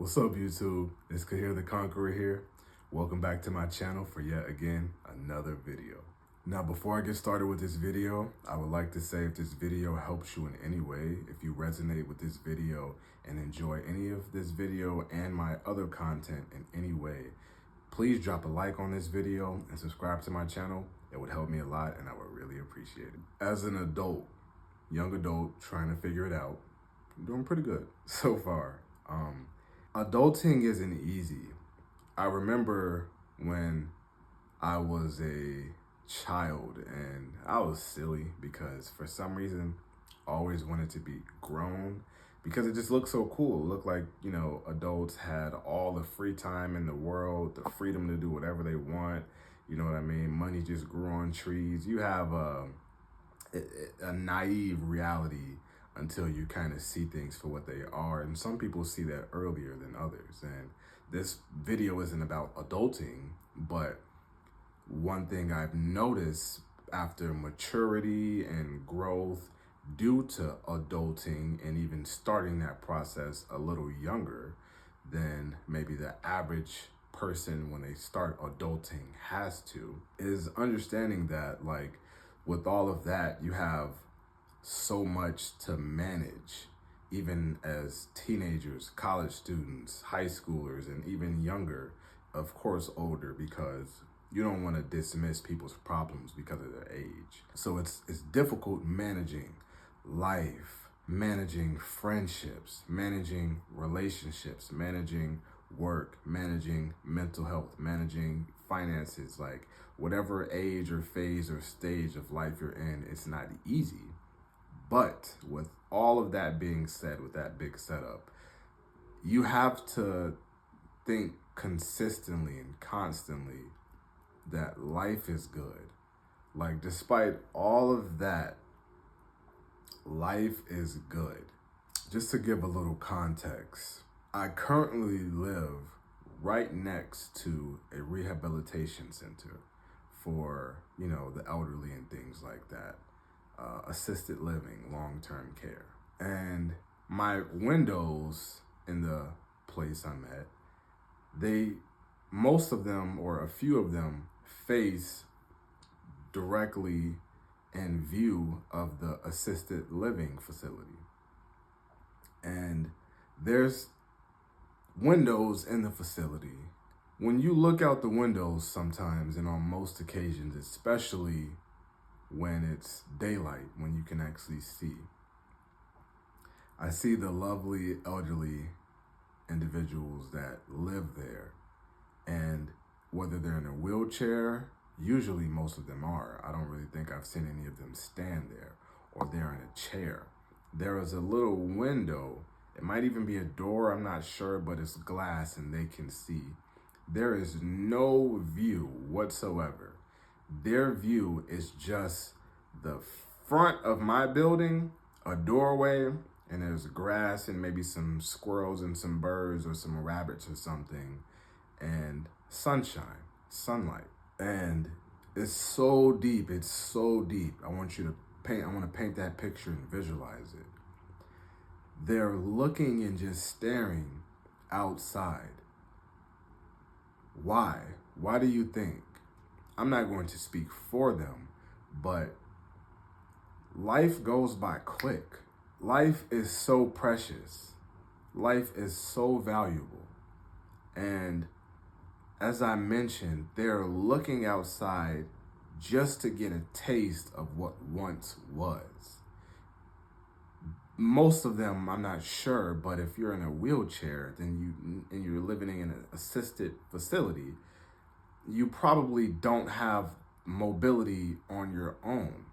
What's up, YouTube? It's QahirTheConqueror here. Welcome back to my channel for yet again another video. Now, before I get started with this video, I would like to say if this video helps you in any way, if you resonate with this video and enjoy any of this video and my other content in any way, please drop a like on this video and subscribe to my channel. It would help me a lot and I would really appreciate it. As an adult, young adult, trying to figure it out, I'm doing pretty good so far. Adulting isn't easy. I remember when I was a child and I was silly because for some reason I always wanted to be grown because it just looked so cool. It looked like, adults had all the free time in the world, the freedom to do whatever they want. You know what I mean? Money just grew on trees. You have a naive reality until you kind of see things for what they are. And some people see that earlier than others. And this video isn't about adulting, but one thing I've noticed after maturity and growth due to adulting and even starting that process a little younger than maybe the average person when they start adulting has to, is understanding that with all of that, you have so much to manage, even as teenagers, college students, high schoolers, and even younger, of course, older, because you don't want to dismiss people's problems because of their age. So it's difficult managing life, managing friendships, managing relationships, managing work, managing mental health, managing finances. Like whatever age or phase or stage of life you're in, it's not easy. But with all of that being said, with that big setup, you have to think consistently and constantly that life is good. Like, despite all of that, life is good. Just to give a little context, I currently live right next to a rehabilitation center for, the elderly and things like that. Assisted living, long-term care. And my windows in the place I'm at, most of them or a few of them face directly in view of the assisted living facility. And there's windows in the facility. When you look out the windows sometimes, and on most occasions, especially when it's daylight, when you can actually see, I see the lovely elderly individuals that live there. And whether they're in a wheelchair, usually most of them are. I don't really think I've seen any of them stand there, or they're in a chair. There is a little window. It might even be a door, I'm not sure, but it's glass and they can see. There is no view whatsoever. Their view is just the front of my building, a doorway, and there's grass and maybe some squirrels and some birds or some rabbits or something, and sunshine, sunlight. And it's so deep, it's so deep. I want to paint that picture and visualize it. They're looking and just staring outside. Why? Why do you think? I'm not going to speak for them, but life goes by quick. Life is so precious. Life is so valuable. And as I mentioned, they're looking outside just to get a taste of what once was. Most of them, I'm not sure, but if you're in a wheelchair, then you're living in an assisted facility, you probably don't have mobility on your own.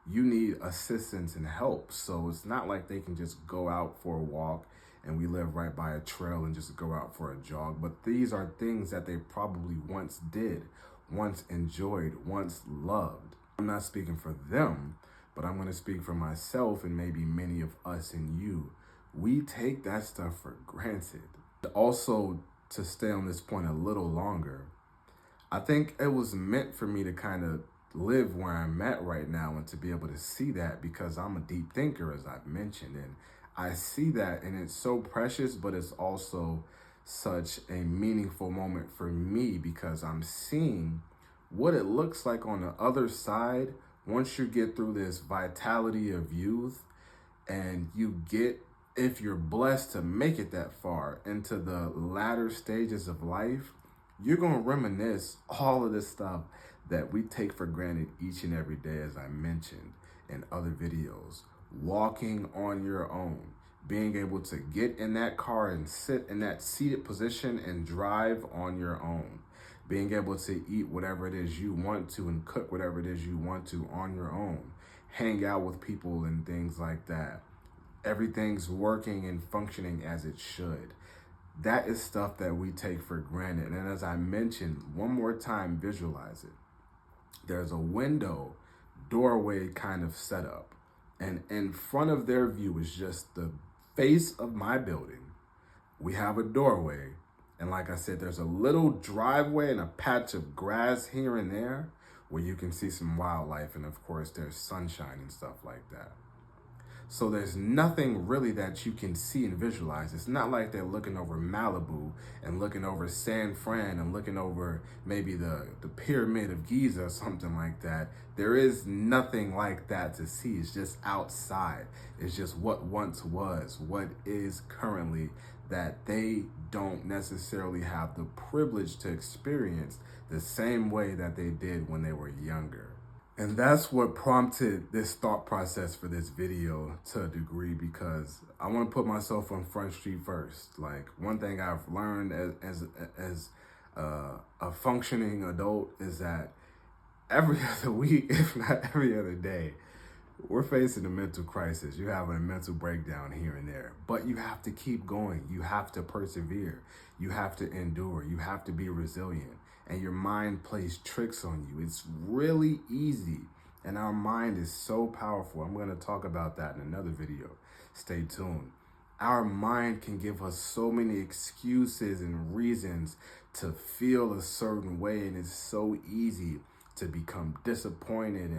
You need assistance and help. So it's not like they can just go out for a walk, and we live right by a trail, and just go out for a jog. But these are things that they probably once did, once enjoyed, once loved. I'm not speaking for them, but I'm going to speak for myself and maybe many of us and you. We take that stuff for granted. Also, to stay on this point a little longer, I think it was meant for me to kind of live where I'm at right now and to be able to see that, because I'm a deep thinker, as I've mentioned, and I see that, and it's so precious, but it's also such a meaningful moment for me, because I'm seeing what it looks like on the other side once you get through this vitality of youth and you get, if you're blessed to make it that far into the latter stages of life, you're going to reminisce all of this stuff that we take for granted each and every day, as I mentioned in other videos. Walking on your own, being able to get in that car and sit in that seated position and drive on your own, being able to eat whatever it is you want to and cook whatever it is you want to on your own, hang out with people and things like that. Everything's working and functioning as it should. That is stuff that we take for granted. And as I mentioned, one more time, visualize it. There's a window, doorway kind of setup. And in front of their view is just the face of my building. We have a doorway. And like I said, there's a little driveway and a patch of grass here and there where you can see some wildlife. And of course, there's sunshine and stuff like that. So there's nothing really that you can see and visualize. It's not like they're looking over Malibu and looking over San Fran and looking over maybe the Pyramid of Giza or something like that. There is nothing like that to see. It's just outside. It's just what once was, what is currently, that they don't necessarily have the privilege to experience the same way that they did when they were younger. And that's what prompted this thought process for this video to a degree, because I want to put myself on Front Street first. Like, one thing I've learned as a functioning adult is that every other week, if not every other day, we're facing a mental crisis. You're having a mental breakdown here and there, but you have to keep going. You have to persevere. You have to endure. You have to be resilient. And your mind plays tricks on you. It's really easy. And our mind is so powerful. I'm going to talk about that in another video. Stay tuned. Our mind can give us so many excuses and reasons to feel a certain way. And it's so easy to become disappointed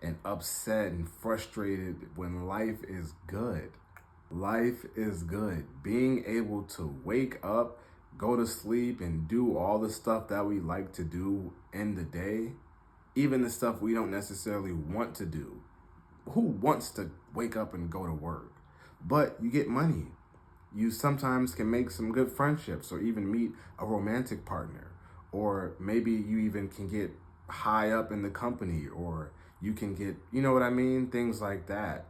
and upset and frustrated when life is good. Life is good. Being able to wake up, go to sleep, and do all the stuff that we like to do in the day, even the stuff we don't necessarily want to do. Who wants to wake up and go to work? But you get money. You sometimes can make some good friendships or even meet a romantic partner. Or maybe you even can get high up in the company, or you can get, you know what I mean? Things like that.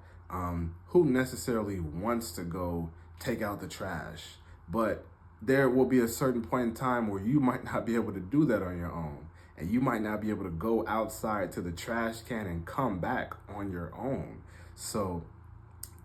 Who necessarily wants to go take out the trash? But there will be a certain point in time where you might not be able to do that on your own. And you might not be able to go outside to the trash can and come back on your own. So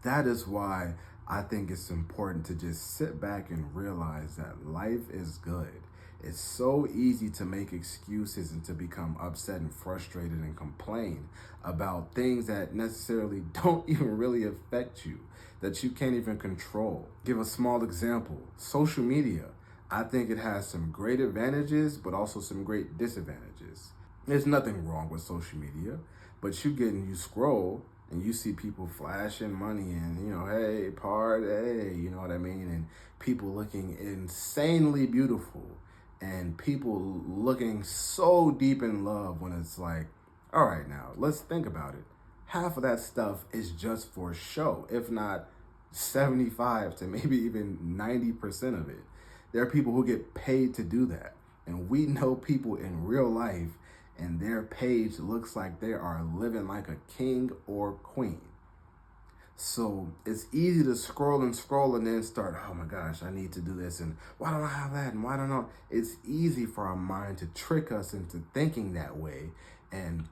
that is why I think it's important to just sit back and realize that life is good. It's so easy to make excuses and to become upset and frustrated and complain about things that necessarily don't even really affect you, that you can't even control. Give a small example. Social media. I think it has some great advantages, but also some great disadvantages. There's nothing wrong with social media, but you scroll and you see people flashing money and, hey, party, you know what I mean? And people looking insanely beautiful and people looking so deep in love, when it's like, all right, now let's think about it. Half of that stuff is just for show, if not 75 to maybe even 90% of it. There are people who get paid to do that. And we know people in real life and their page looks like they are living like a king or queen. So it's easy to scroll and then start, oh my gosh, I need to do this. And why don't I have that? And why don't I? It's easy for our mind to trick us into thinking that way. And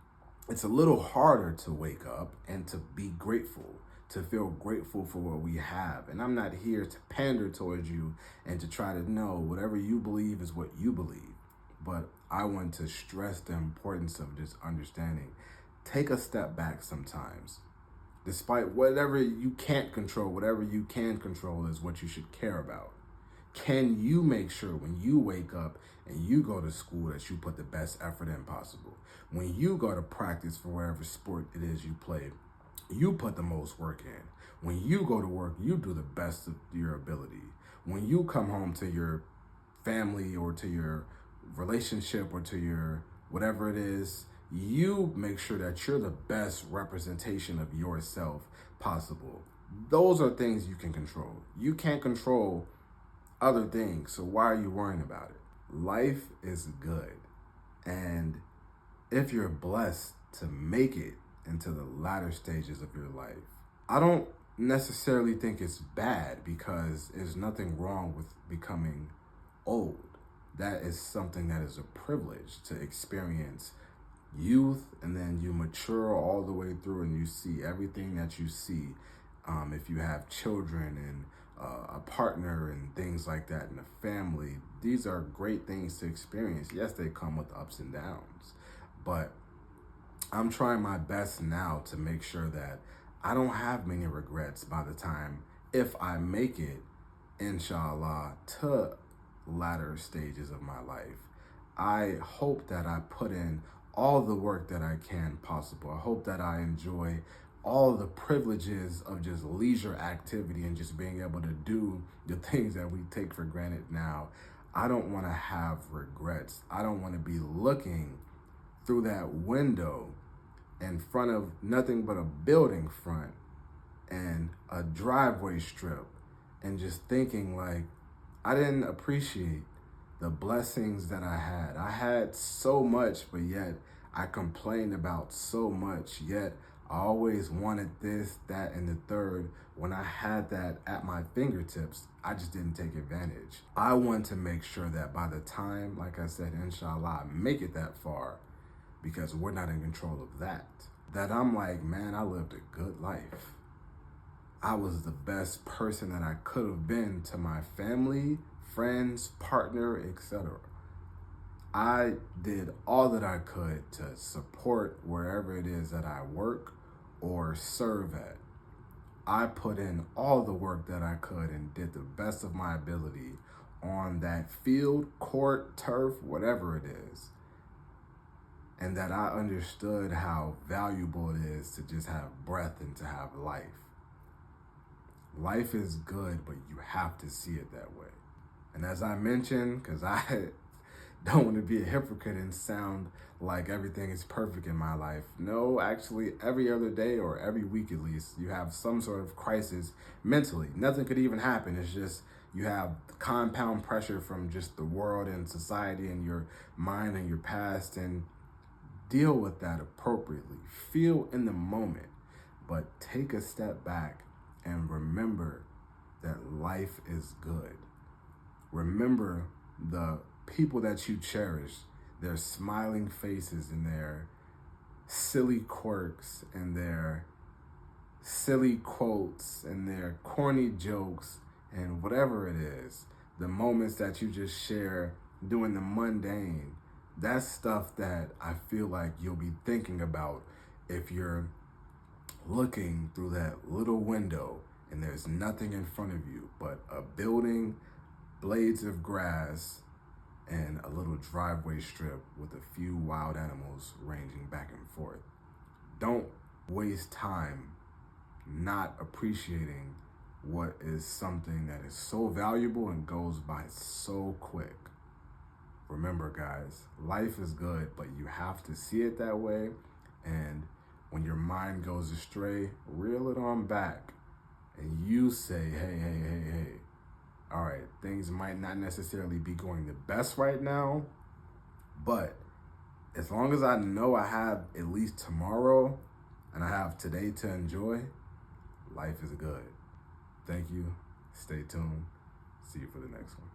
it's a little harder to wake up and to be grateful, to feel grateful for what we have. And I'm not here to pander towards you and to try to know whatever you believe is what you believe. But I want to stress the importance of just understanding. Take a step back sometimes. Despite whatever you can't control, whatever you can control is what you should care about. Can you make sure when you wake up and you go to school that you put the best effort in possible? When you go to practice for whatever sport it is you play, you put the most work in. When you go to work, you do the best of your ability. When you come home to your family or to your relationship or to your whatever it is, you make sure that you're the best representation of yourself possible. Those are things you can control. You can't control other things, so why are you worrying about it? Life is good. And if you're blessed to make it into the latter stages of your life, I don't necessarily think it's bad, because there's nothing wrong with becoming old. That is something that is a privilege to experience youth, and then you mature all the way through and you see everything that you see. If you have children and a partner and things like that in a family, these are great things to experience. Yes, they come with ups and downs, but I'm trying my best now to make sure that I don't have many regrets by the time, if I make it, inshallah, to latter stages of my life. I hope that I put in all the work that I can possible. I hope that I enjoy all the privileges of just leisure activity and just being able to do the things that we take for granted now. I don't want to have regrets. I don't want to be looking through that window in front of nothing but a building front and a driveway strip and just thinking like, I didn't appreciate the blessings that I had. I had so much, but yet I complained about so much, yet I always wanted this, that, and the third. When I had that at my fingertips, I just didn't take advantage. I want to make sure that by the time, like I said, inshallah, I make it that far, because we're not in control of that, that I'm like, man, I lived a good life. I was the best person that I could have been to my family, friends, partner, etc. I did all that I could to support wherever it is that I work or serve at. I put in all the work that I could and did the best of my ability on that field, court, turf, whatever it is. And that I understood how valuable it is to just have breath and to have life. Life is good, but you have to see it that way. And as I mentioned, because I don't want to be a hypocrite and sound like everything is perfect in my life. No, actually, every other day or every week at least, you have some sort of crisis mentally. Nothing could even happen. It's just you have compound pressure from just the world and society and your mind and your past, and deal with that appropriately. Feel in the moment, but take a step back and remember that life is good. Remember the people that you cherish, their smiling faces and their silly quirks and their silly quotes and their corny jokes and whatever it is, the moments that you just share doing the mundane. That's stuff that I feel like you'll be thinking about if you're looking through that little window and there's nothing in front of you but a building, blades of grass, and a little driveway strip with a few wild animals ranging back and forth. Don't waste time not appreciating what is something that is so valuable and goes by so quick. Remember, guys, life is good, but you have to see it that way. And when your mind goes astray, reel it on back and you say, hey. All right, things might not necessarily be going the best right now, but as long as I know I have at least tomorrow and I have today to enjoy, life is good. Thank you. Stay tuned. See you for the next one.